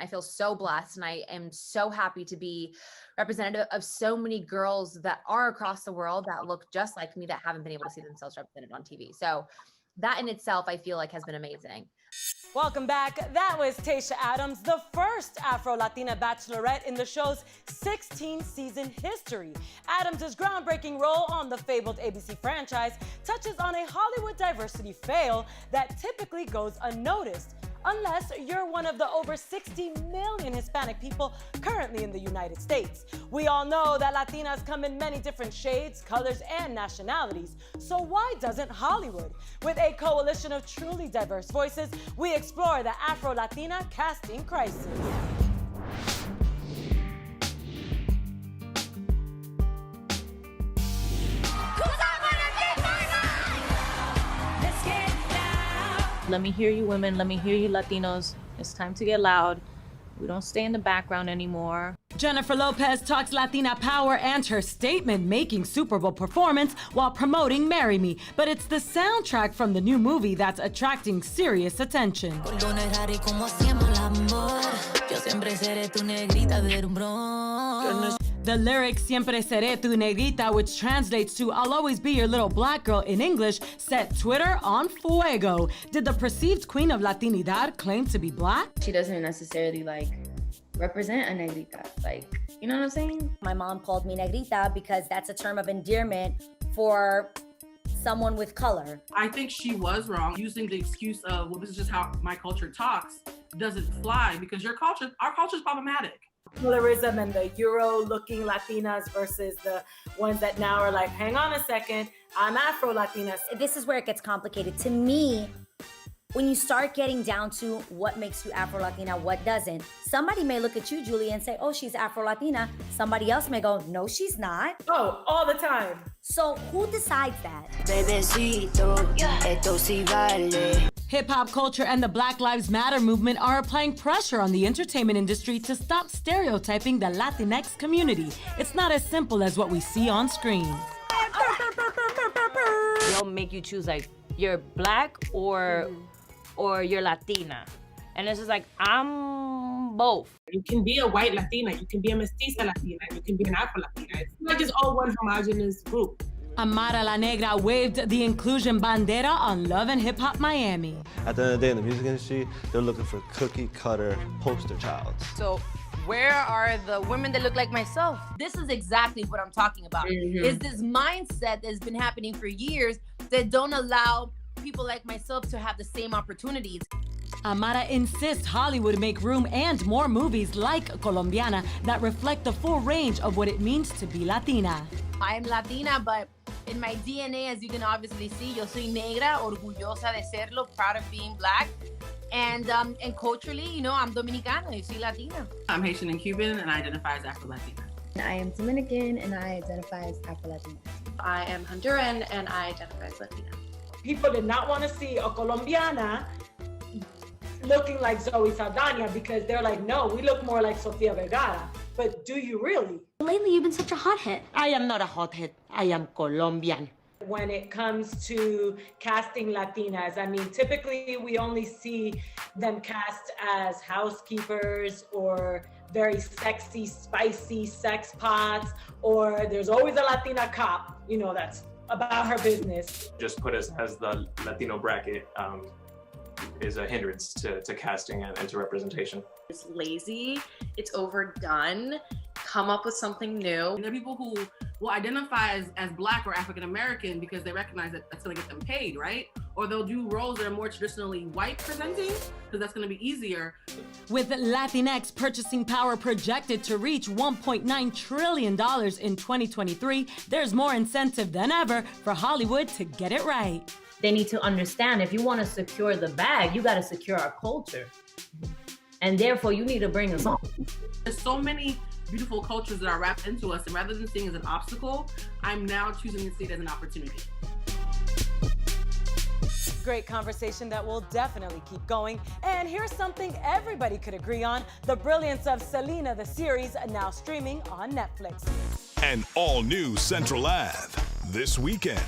I feel so blessed, and I am so happy to be representative of so many girls that are across the world that look just like me, that haven't been able to see themselves represented on TV. So that in itself, I feel like has been amazing. Welcome back. That was Tayshia Adams, the first Afro-Latina bachelorette in the show's 16-season history. Adams' groundbreaking role on the fabled ABC franchise touches on a Hollywood diversity fail that typically goes unnoticed, unless you're one of the over 60 million Hispanic people currently in the United States. We all know that Latinas come in many different shades, colors, and nationalities. So why doesn't Hollywood? With a coalition of truly diverse voices, we explore the Afro-Latina casting crisis. Let me hear you women, let me hear you Latinos. It's time to get loud. We don't stay in the background anymore. Jennifer Lopez talks Latina power and her statement-making Super Bowl performance while promoting Marry Me. But it's the soundtrack from the new movie that's attracting serious attention. The lyric Siempre seré tu negrita, which translates to I'll always be your little black girl in English, set Twitter on fuego. Did the perceived queen of Latinidad claim to be black? She doesn't necessarily represent a negrita, you know what I'm saying? My mom called me negrita because that's a term of endearment for someone with color. I think she was wrong. Using the excuse of, well, this is just how my culture talks, doesn't fly, because our culture's problematic. Colorism and the Euro-looking Latinas versus the ones that now are like, hang on a second, I'm Afro-Latinas. This is where it gets complicated. To me, when you start getting down to what makes you Afro-Latina, what doesn't, somebody may look at you, Julie, and say, oh, she's Afro-Latina. Somebody else may go, no, she's not. Oh, all the time. So who decides that? Hip-hop culture and the Black Lives Matter movement are applying pressure on the entertainment industry to stop stereotyping the Latinx community. It's not as simple as what we see on screen. They'll make you choose you're black or you're Latina. And it's just I'm both. You can be a white Latina, you can be a mestiza Latina, you can be an Afro-Latina. It's not just all one homogenous group. Amara La Negra waved the inclusion bandera on Love and Hip Hop Miami. At the end of the day, in the music industry, they're looking for cookie-cutter poster child. So where are the women that look like myself? This is exactly what I'm talking about. Is this mindset that's been happening for years that don't allow people like myself to have the same opportunities. Amara insists Hollywood make room and more movies like Colombiana that reflect the full range of what it means to be Latina. I'm Latina, but in my DNA, as you can obviously see, yo soy negra, orgullosa de serlo, proud of being black. And culturally, I'm Dominicana, yo soy Latina. I'm Haitian and Cuban, and I identify as Afro-Latina. I am Dominican, and I identify as Afro-Latina. I am Honduran, and I identify as Latina. People did not want to see a Colombiana looking like Zoe Saldana because they're like, no, we look more like Sofia Vergara. But do you really? Lately, you've been such a hothead. I am not a hothead. I am Colombian. When it comes to casting Latinas, I mean, typically we only see them cast as housekeepers or very sexy, spicy sex pots, or there's always a Latina cop, that's about her business. Just put us as the Latino bracket is a hindrance to casting and to representation. It's lazy, it's overdone. Come up with something new. And there are people who will identify as black or African American because they recognize that that's going to get them paid, right? Or they'll do roles that are more traditionally white presenting because that's going to be easier. With Latinx purchasing power projected to reach $1.9 trillion in 2023, there's more incentive than ever for Hollywood to get it right. They need to understand if you want to secure the bag, you got to secure our culture. And therefore, you need to bring us on. There's so many beautiful cultures that are wrapped into us, and rather than seeing it as an obstacle, I'm now choosing to see it as an opportunity. Great conversation that will definitely keep going. And here's something everybody could agree on: the brilliance of Selena, the series, now streaming on Netflix. An all-new Central Ave this weekend.